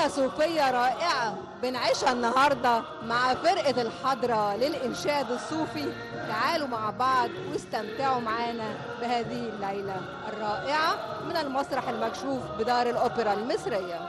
ليلة صوفية رائعة بنعيشها النهاردة مع فرقة الحضرة للإنشاد الصوفي. تعالوا مع بعض واستمتعوا معانا بهذه الليلة الرائعة من المسرح المكشوف بدار الأوبرا المصرية.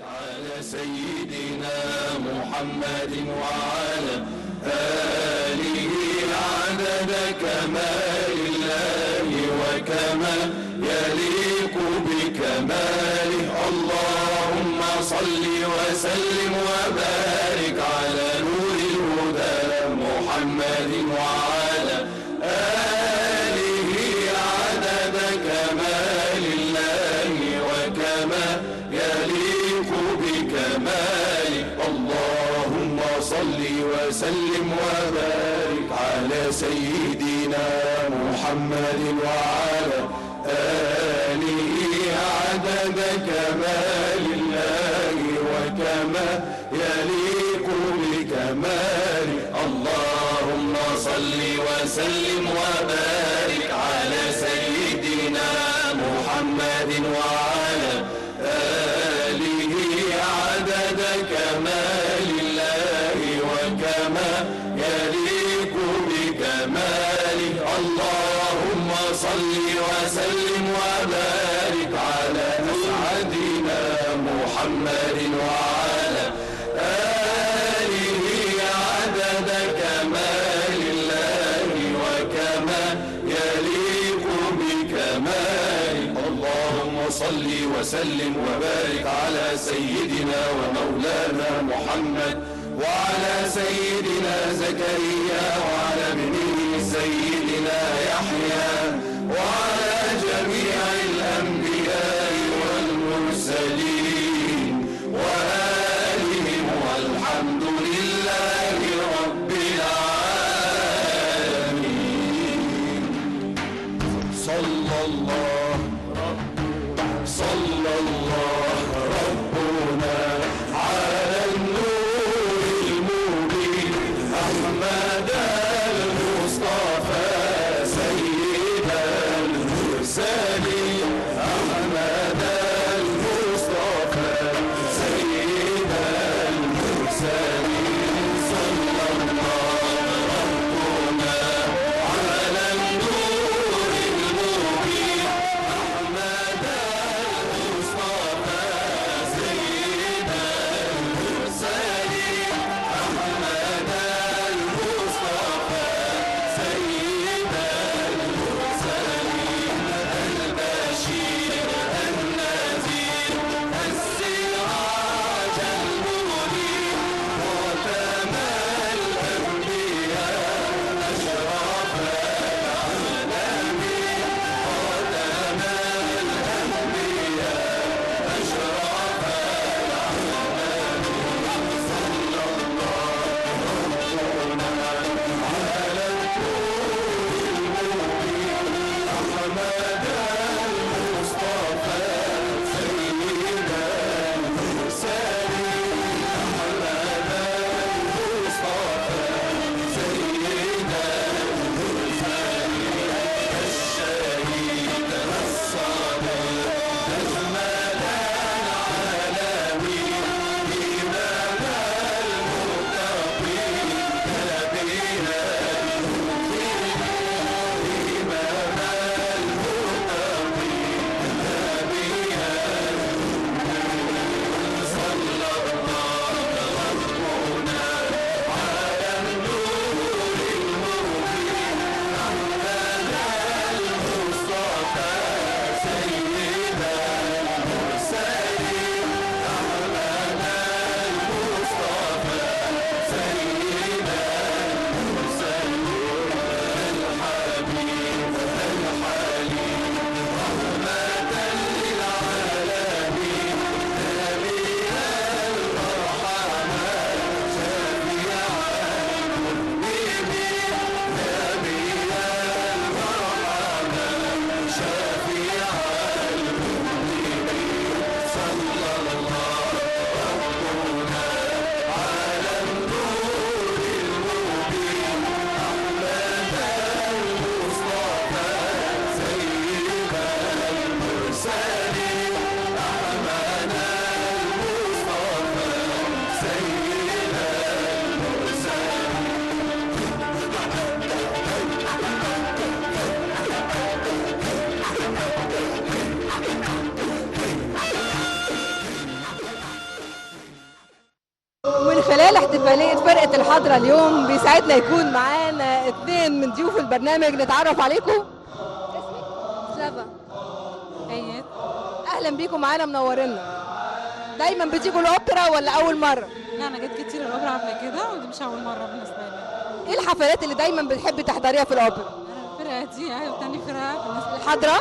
على سيدنا محمد وعلى آله عدد كمال الله وكما يليق بكماله. اللهم صل وسلم وبارك على نور الهدى محمد وعلى آله عدد كمال الله وكما يليق بكماله. اللهم صل وسلم وبارك على سيدنا محمد وعلى آله عدد كمال الله وكما يليق بكماله. اللهم صل وسلم وبارك على سيدنا محمد وعلى آله عدد كمال الله وكما يليق بكماله. اللهم صل وسلم وبارك على أسعدنا محمد وعلى آله عدد كمال الله وكما يليق بكماله. اللهم صل وسلم وبارك على سيدنا ومولانا محمد وعلى سيدنا زكريا وعلى ابنه سيدنا يحيى وعلى جميع الأنبياء والمرسلين وآلهم والحمد لله رب العالمين. صلى الله ربنا على النور المبين أحمد المصطفى سيد المرسلين. أحمد المصطفى سيد المرسلين. صلى الله ربنا على النور المبين الحضرة اليوم بيسعدنا يكون معانا اثنين من ضيوف البرنامج، نتعرف عليكم. سلافا. ايات. اهلا بيكم معانا، منورينا. دايما بتيجوا الاوبرا ولا اول مرة؟ لا انا جيت كتير الاوبرا قبل كده ودي مش اول مره بالنسبه لي. ايه الحفلات اللي دايما بتحبي تحضريها في الاوبرا؟ الفرقه دي ايوه تاني فرقه بالنسبه لي. الحضرة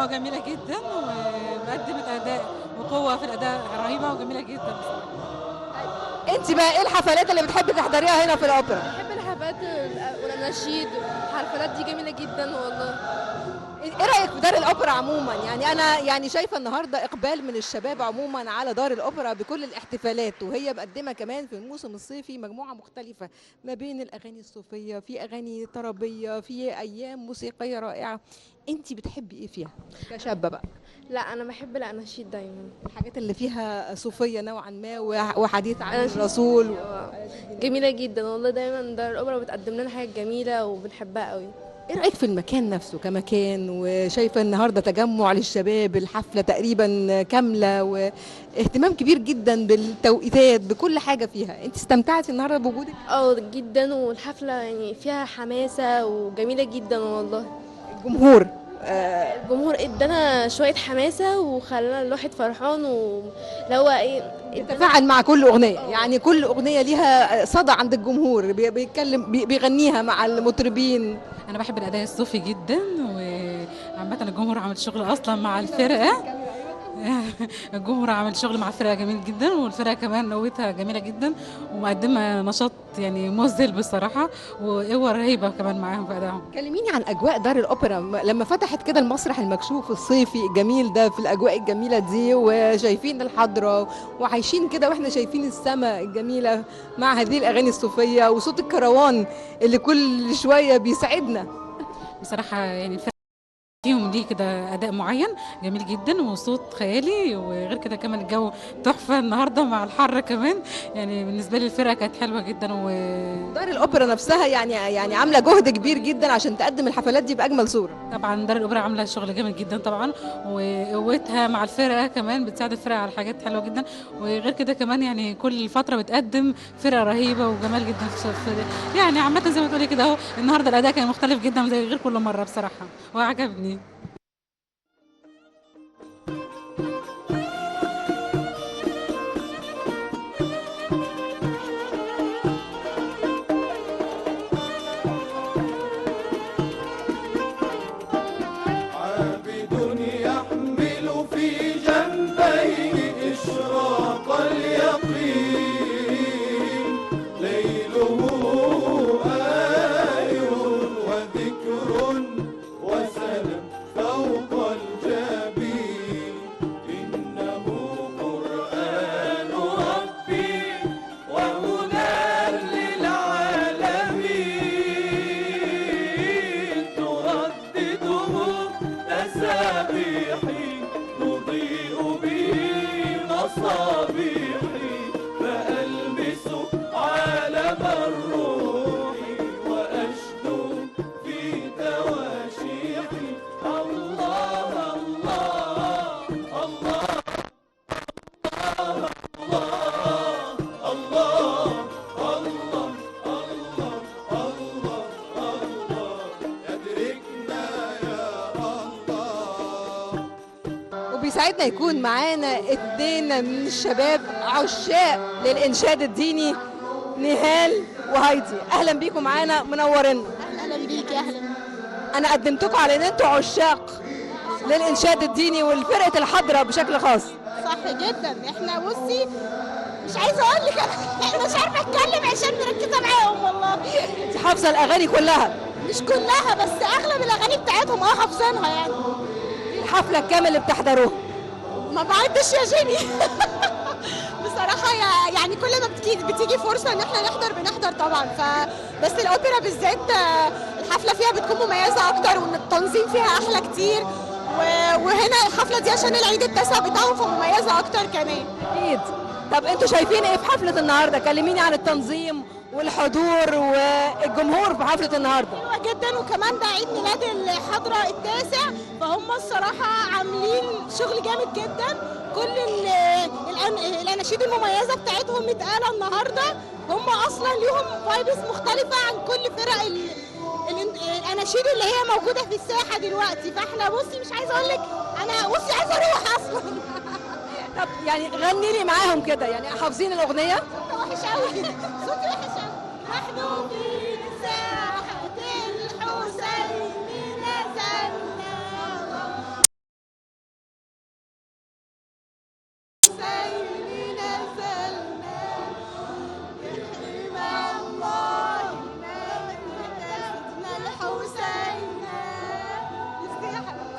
جميله جدا وقدمت اداء وقوه في الاداء رهيبه وجميله جدا بصراحه. انت بقى ايه الحفلات اللي بتحبي تحضريها هنا في الاوبرا؟ بحب الحفلات والاناشيد، الحفلات دي جميله جدا والله. ايه رايك في دار الاوبرا عموما؟ يعني انا يعني شايفه النهارده اقبال من الشباب عموما على دار الاوبرا بكل الاحتفالات، وهي مقدمه كمان في الموسم الصيفي مجموعه مختلفه ما بين الاغاني الصوفيه، في اغاني طربيه، في ايام موسيقيه رائعه. انت بتحبي ايه فيها كشابه بقى؟ لا انا بحب الاناشيد دايما. الحاجات اللي فيها صوفيه نوعا ما وحديث عن أناشيد. الرسول جميله جدا والله، دايما دار الاوبرا بتقدم لنا حاجات جميله وبنحبها قوي. ايه رايك في المكان نفسه كمكان؟ وشايفه النهارده تجمع للشباب، الحفله تقريبا كامله واهتمام كبير جدا بالتوقيتات بكل حاجه فيها. انت استمتعتي النهارده بوجودك؟ جدا، والحفله يعني فيها حماسه وجميله جدا والله. الجمهور الجمهور ادانا شويه حماسه وخلانا الواحد فرحان، واللي هو ايه تفاعل مع كل اغنيه، يعني كل اغنيه ليها صدى عند الجمهور، بيتكلم بيغنيها مع المطربين. انا بحب الاداء الصوفي جدا، وعامه الجمهور عمل شغل اصلا مع الفرقه. الجمهور عمل شغل مع الفرقه جميل جدا، والفرقه كمان قوتها جميله جدا ومقدمه نشاط يعني مذهل بصراحه، وقوه رهيبه كمان معاهم في ادائهم. كلميني عن اجواء دار الاوبرا لما فتحت كده المسرح المكشوف الصيفي الجميل ده، في الاجواء الجميله دي وشايفين الحضره وعايشين كده واحنا شايفين السماء الجميله مع هذه الاغاني الصوفيه وصوت الكروان اللي كل شويه بيسعدنا. بصراحه يعني فيهم ليه كده اداء معين جميل جدا وصوت خيالي، وغير كده كمان الجو تحفه النهارده مع الحر كمان. يعني بالنسبه لي الفرقه كانت حلوه جدا دار الاوبرا نفسها يعني عامله جهد كبير جدا عشان تقدم الحفلات دي باجمل صوره. طبعا دار الاوبرا عامله شغل جامد جدا طبعا، وقوتها مع الفرقه كمان بتساعد الفرقه على حاجات حلوه جدا. وغير كده كمان يعني كل فتره بتقدم فرقه رهيبه وجمال جدا يعني عامه زي ما تقولي كده اهو. النهارده الاداء كان مختلف جدا زي غير كل مره بصراحه وعجبني. بيسعدنا يكون معانا اتنين من الشباب عشاق للإنشاد الديني، نهال وهايدي. أهلا بيكم معانا، منورين. اهلا بيكي. اهلا. أنا قدمتكم على إن أنتوا عشاق للإنشاد الديني والفرقة الحضرة بشكل خاص. صح جدا. احنا بصي مش عايزه اقول لك انا مش عارفه اتكلم عشان مركزه معاهم والله. أنت حافظة الأغاني كلها؟ مش كلها بس اغلب الاغاني بتاعتهم حافظينها يعني. الحفلة الكاملة اللي بتحضروها؟ ما بعدش يا جيني. بصراحه يعني كل ما بتيجي فرصه ان احنا بنحضر طبعا. بس الاوبرا بالذات الحفله فيها بتكون مميزه اكتر وان التنظيم فيها احلى كتير. وهنا الحفله دي عشان العيد التاسع بتاعهم فمميزه اكتر كمان. أكيد. طب انتوا شايفين ايه في حفلة النهارده؟ كلميني عن التنظيم والحضور والجمهور في حفله النهارده؟ حلوة جدا، وكمان ده عيد ميلاد الحضرة التاسع، فهم الصراحة عاملين شغل جامد جدا. كل الأناشيد المميزة بتاعتهم متقالة النهاردة. هم أصلا ليهم فايبس مختلفة عن كل فرق الأناشيد اللي هي موجودة في الساحة دلوقتي. فاحنا بصي مش عايزة أقول لك، أنا بصي عايزة أروح أصلا. طب يعني غني لي معاهم كده، يعني حافظين الاغنيه؟ وحش قوي، صوتي وحش قوي. نحن في ساحة الحسين نزلنا، حسين نزلنا، مع الله نجدنا الحسين.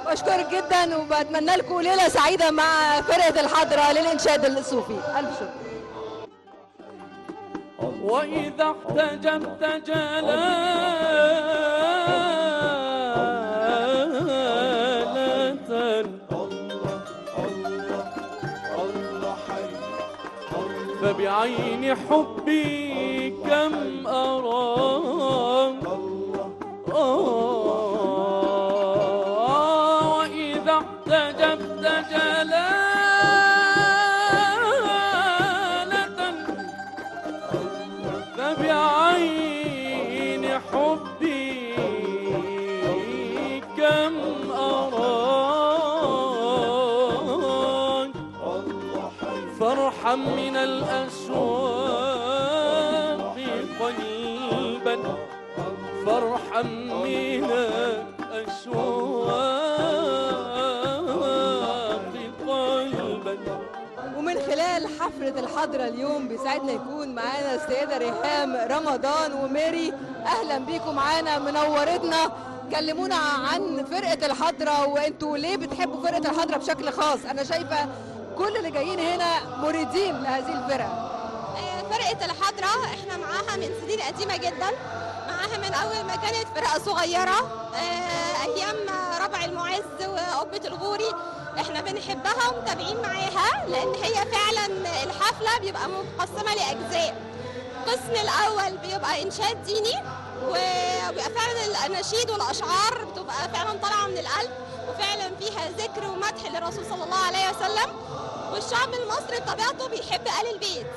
بشكرك جدا وبتمنى لكم ليله سعيده مع فرقه الحضره للانشاد الصوفي. الف شكر. وإذا احتجبت جلالة فبعين حبي كم أراك وإذا احتجبت جلالة فبعين حبي كم أراك فرحا من الأشواق قلبا فرحا من الأشواق قلبا. ومن خلال حفلة الحضرة اليوم بيسعدنا يكون معانا السيدة ريهام رمضان وميري. أهلا بيكم معانا، منورتنا. كلمونا عن فرقة الحضرة، وانتوا ليه بتحبوا فرقة الحضرة بشكل خاص؟ أنا شايفة كل اللي جايين هنا مريدين لهذه الفرقة. فرقة الحضرة احنا معاها من سنين قديمة جدا، معاها من أول ما كانت فرقة صغيرة أيام ربع المعز وقبة الغوري. احنا بنحبها ومتابعين معاها لأن هي فعلا الحفلة بيبقى مقسمة لأجزاء. القسم الأول بيبقى إنشاد ديني، وبيبقى فعلا الأناشيد والأشعار بتبقى فعلا طالعة من القلب، وفعلا فيها ذكر ومدح للرسول صلى الله عليه وسلم. والشعب المصري بطبيعته بيحب آل البيت،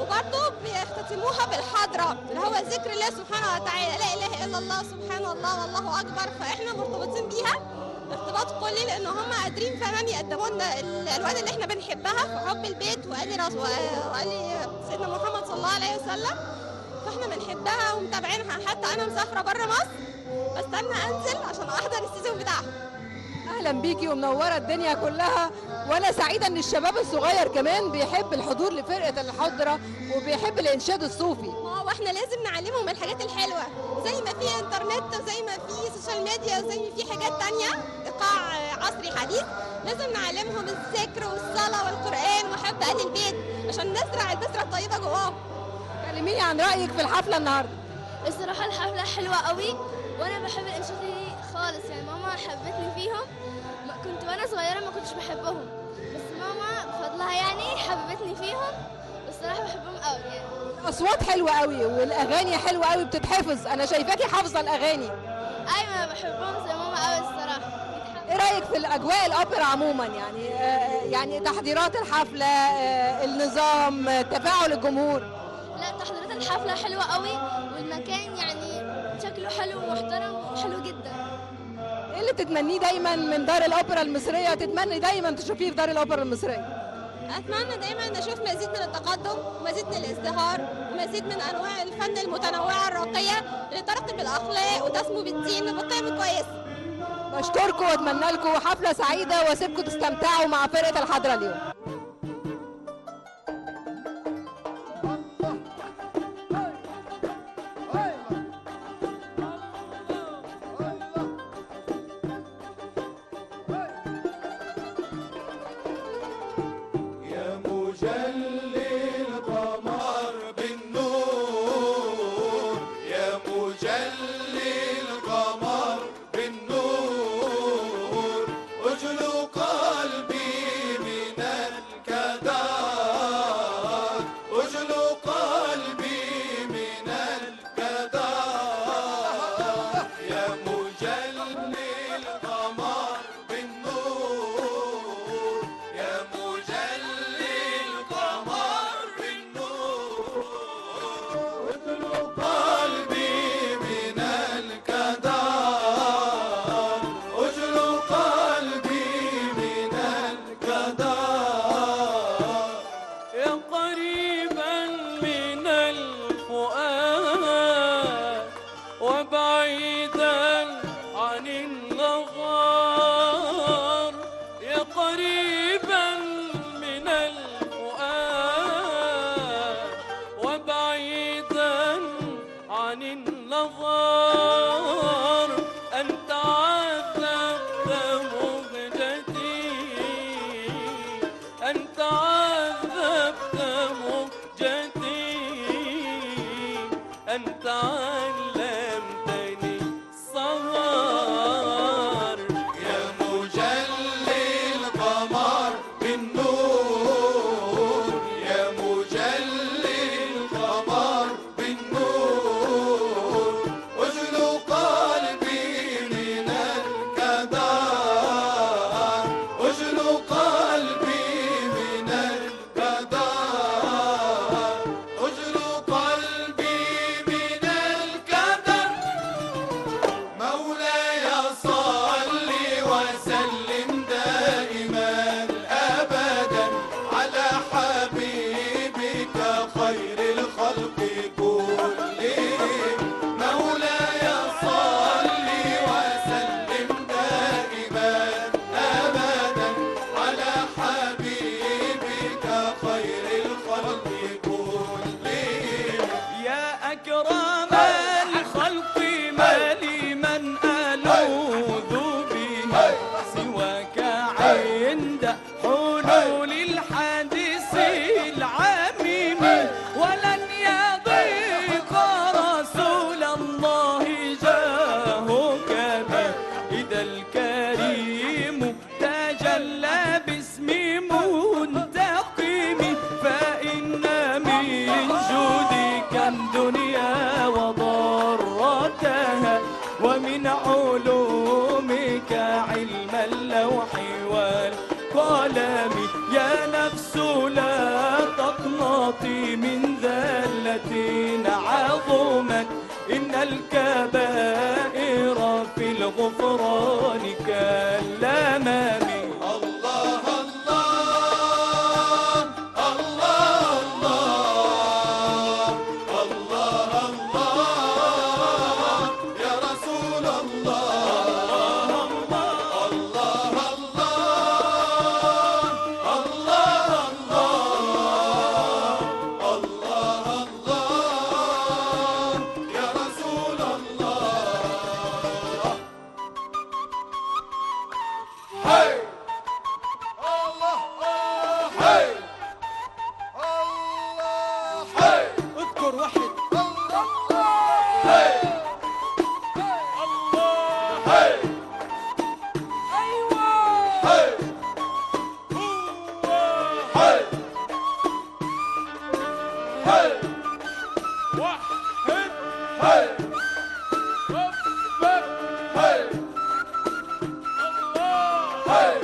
وبرضه بيختتموها بالحضرة اللي هو ذكر الله سبحانه وتعالى، لا إله إلا الله سبحان الله والله أكبر. فإحنا مرتبطين بيها ارتباط كلي لأن هم قادرين فعلا يقدموا لنا الألوان اللي إحنا بنحبها في حب البيت وآل سيدنا محمد صلى الله عليه وسلم. فإحنا بنحبها ومتابعينها، حتى أنا مسافرة بره مصر بستنى أنزل عشان أحضر السيزون بتاعها. أهلا بيكي ومنورة الدنيا كلها، وأنا سعيدة إن الشباب الصغير كمان بيحب الحضور لفرقة الحضرة وبيحب الإنشاد الصوفي. واحنا لازم نعلمهم الحاجات الحلوة، زي ما في انترنت وزي ما في سوشيال ميديا وزي ما في حاجات تانية إيقاع عصري حديث، لازم نعلمهم الذكر والصلاة والقرآن وحب آل البيت عشان نزرع البذرة الطيبة جواهم. كلميني عن رأيك في الحفلة النهاردة. الصراحة الحفلة حلوة قوي، وأنا بحب الإنشاد دي خالص. يعني ماما حبتني فيهم، كنت وأنا صغيرة ما كنتش بحبهم، بس ماما بفضلها يعني حببتني فيهم، والصراحة بحبهم قوي. يعني الأصوات حلوة قوي والأغاني حلوة قوي بتتحفظ، أنا شايفاكي حافظة الأغاني. أيوة أنا بحبهم زي ماما قوي الصراحة. إيه رأيك في الأجواء الأوبرا عموما؟ يعني تحضيرات الحفلة، النظام، تفاعل الجمهور. لا، تحضيرات الحفلة حلوة قوي، والمكان يعني شكله حلو ومحترم وحلو جدا. ايه اللي تتمنيه دايما من دار الاوبرا المصريه؟ تتمني دايما تشوفيه في دار الاوبرا المصريه؟ اتمنى دايما نشوف مزيد من التقدم ومزيد من الازدهار ومزيد من انواع الفن المتنوعه الراقيه اللي ترقي بالاخلاق وتسمو بالدين وبالقيم الكويسه. بشكركم واتمنى لكم حفله سعيده واسيبكم تستمتعوا مع فرقه الحضره اليوم. قلبي من وسلم دائما أبدا على حبيبك خير الخلق كلهم. مولاي صل وسلم دائما أبدا على حبيبك خير الخلق كلهم. يا أكرم الخلق ما لي من ألوذ به سواك عند حلول الحادث العميم. ولن يضيق رسول الله جاهك به إذا الكريم تجلى باسم منتقم. فإن من جودك الدنيا وضرتها ومن علومك علم اللوح والقلم. يا نفس لا تقنطي من ذلة عظمت إن الكبائر في الغفران كالأمام. الله الله الله الله الله الله يا رسول الله. الله الله الله الله الله يا رسول الله. هاي الله هاي الله هاي اذكر واحد الله هاي الله هاي أيوة هاي هاي هاي واحد هاي أكبر هاي الله هاي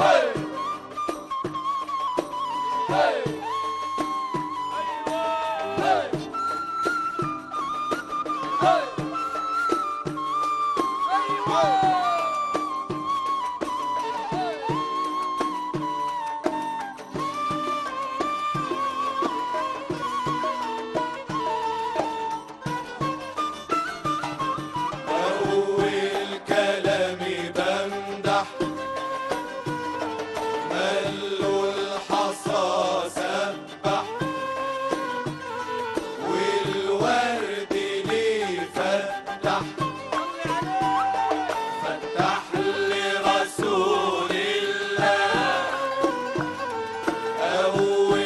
هاي هاي هاي هاي أول كلامي بمدح ملوا الحصى سبح والورد ليه فتح فتح لرسول الله. أول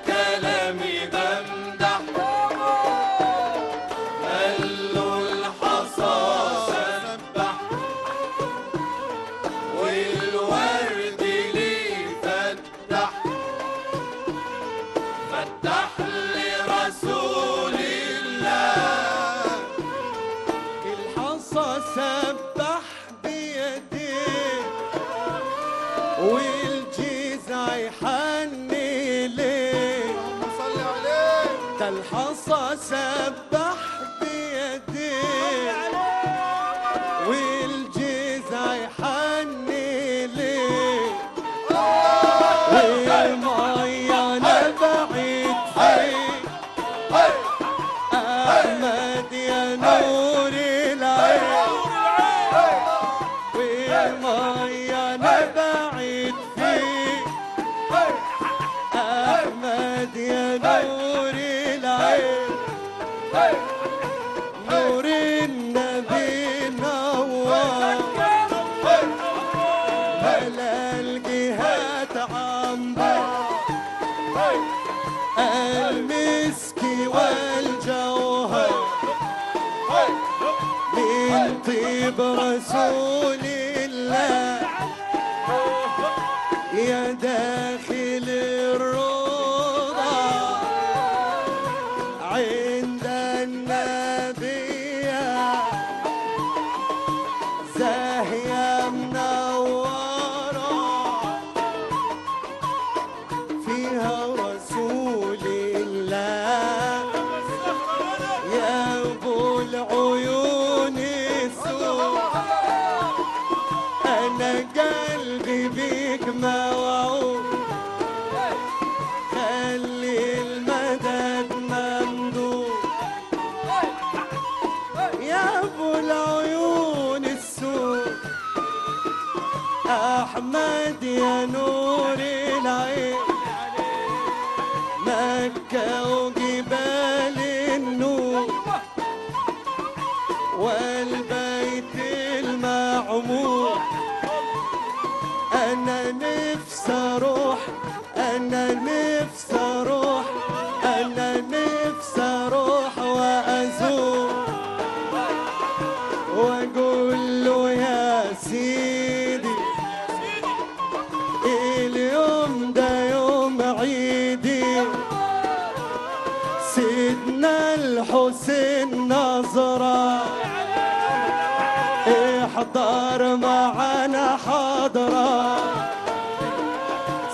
كلامي بمدح ملوا الحصى سبح والورد ليه فتح فتح لرسول الله. الحصى سبح بيديه والجزع يحني ليه. صل عليه. ده الحصى سبح بيديه والجزع يحني ليه. والمية نبعت فيه أحمد يا نور العين. والمية نبعت فيه أحمد يا نور العين. نور النبي نور ملا الجهات عنبر المسك والجوهر من طيب رسول الله. يا داخل الروضة عند النبي زاهية منورة فيها رسول الله. يا ابو العيون السود قلبي بيك موعود، خلي المدد ممدود يا ابو العيون السود، احمد يا نور العين، مكة وجبال النور والبيت المعمور. أنا نفسي أروح، أنا نفسي أروح، أنا نفسي أروح وأزور وأقول له يا سيدي اليوم ده يوم عيدي، سيدنا الحسين نظرة احضر معانا حضرة،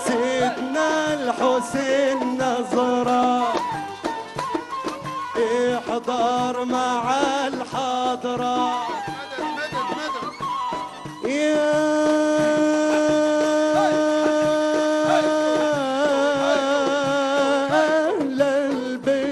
سيدنا الحسين نظرة احضر مع الحضرة. يا أهل البيت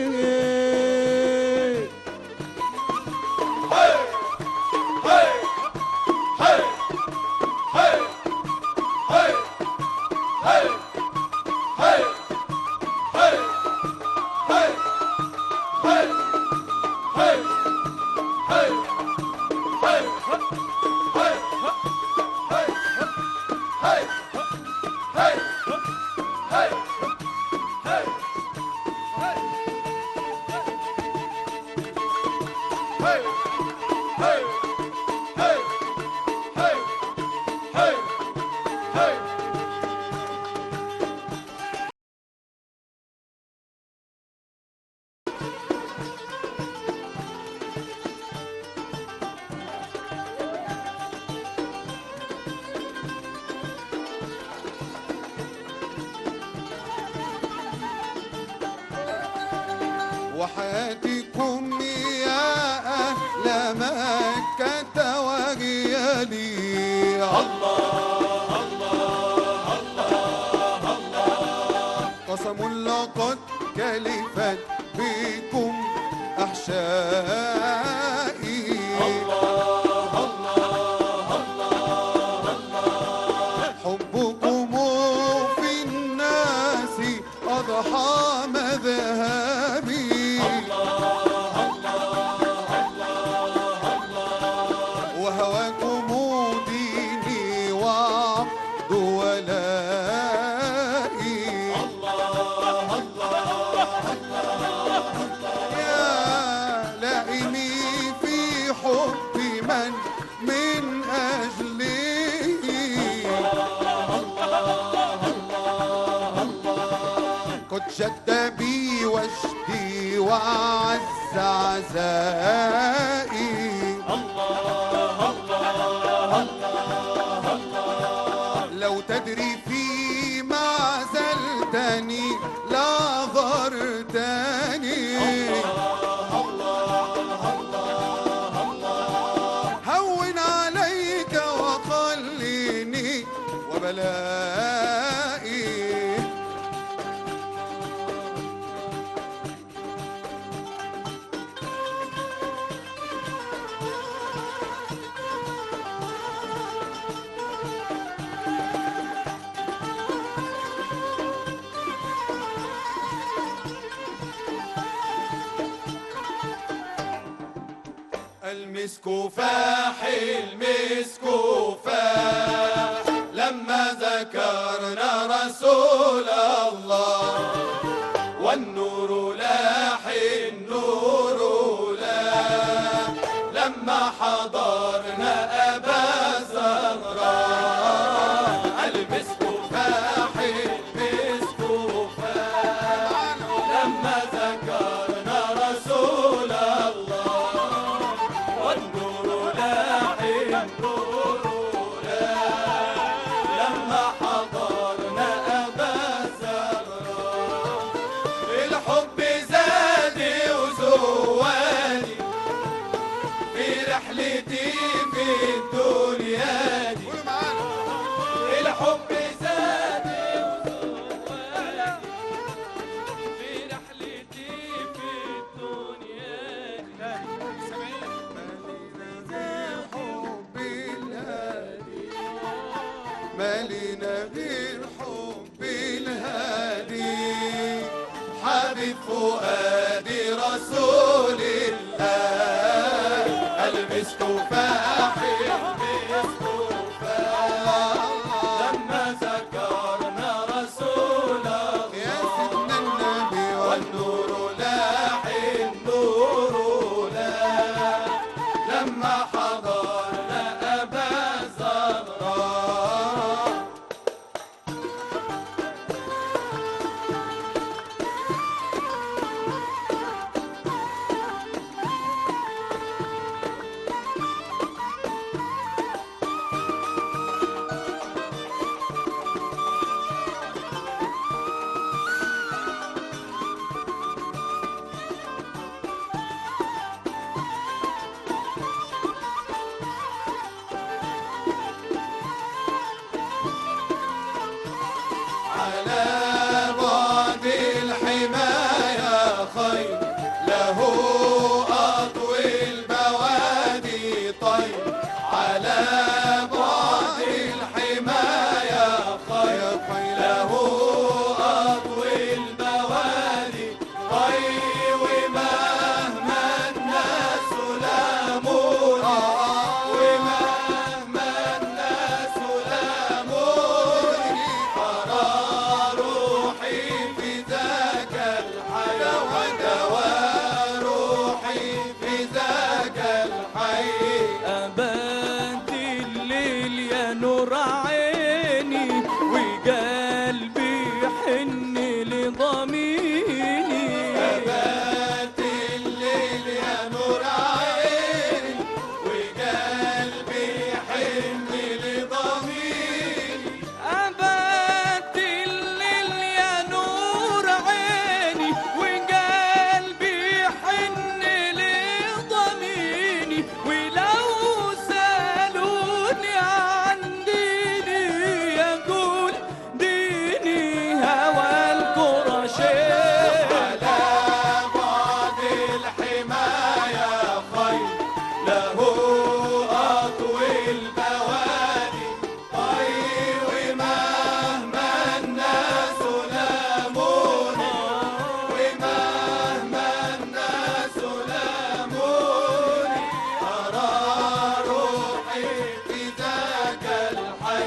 وحياتكم يا أهل مكة وجيالي. الله الله الله الله، قسم لقد كلفت بكم أحشائي. الله الله الله الله، حبكم في الناس أضحى مذهبي. وهواكم ديني وعبد ولائي. الله الله الله، يا لائمي في حب من أجلي. قد جد بي وجدي وعز عزائي. لو تدري فيما عزلتني لا غرتني. هون عليك وخليني وبلائي. المسك فاح المسك فاح لما ذكرنا رسول الله، والنور لاح النور لاح لما حضرنا أبا زهراء. المسك فاح المسك فاح لما ذكرنا رسول الله، والنور لاح النور لاح لما حضرنا أبا زهراء. الحب زادي وزواني في رحلتي مالينا غير حب الهادي حبيب فؤادي رسول الله المسك فاحي المسك فاحي لما ذكرنا رسول الله يا سيدنا النبي والنور لاح النور لاح لما حضرنا أبا زهراء على بعد الحماية خير له أطوي البوادي طير على بعد الحماية خير له أطوي البوادي طير ومهما الناس لاموني ومهما الناس لاموني روحي في ذاك الحي ودواء روحي في ذاك الحي أبات الليل يا نور عيني وقلبي يحن لضميني أبات الليل يا نور عيني وقلبي يحن لضميري أبات الليل يا نور عيني وقلبي يحن لضميني ولو سألوني عن ديني يقول ديني هوى القرشين على بعد الحماية خير له أطوي البوادي طير ومهما الناس لاموني ومهما الناس لاموني أرى روحي في ذاك الحي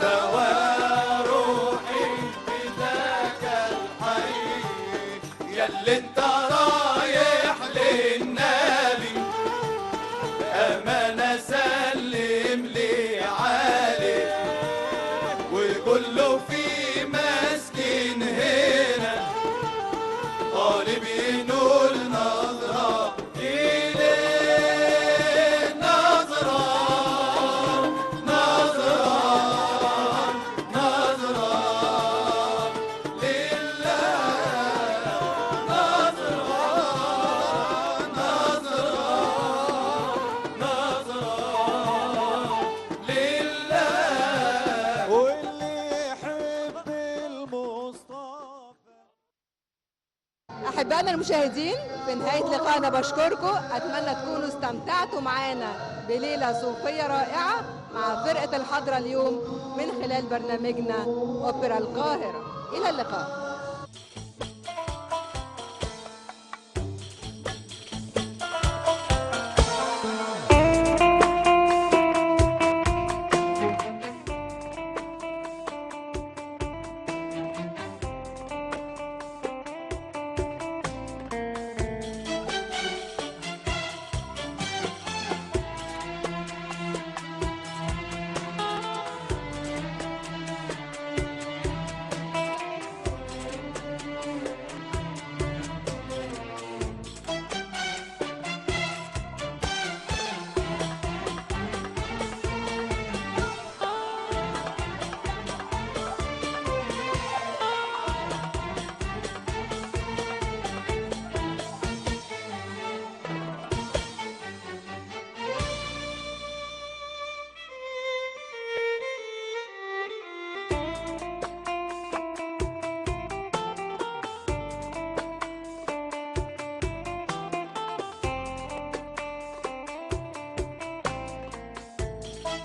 دواء روحي في ذاك الحي ياللي انت رايح للنبي أمانة سلم لي عليه وقول له في مسكين هنا طالب ينول نظرة إليه نظرة نظرة نظرة لله نظرة نظرة نظرة لله واللي يحب المصطفى. أحبائنا المشاهدين، في نهاية لقائنا بشكركم. أتمنى تكونوا استمتعتوا معنا بليلة صوفية رائعة مع فرقة الحضرة اليوم من خلال برنامجنا أوبرا القاهرة. إلى اللقاء.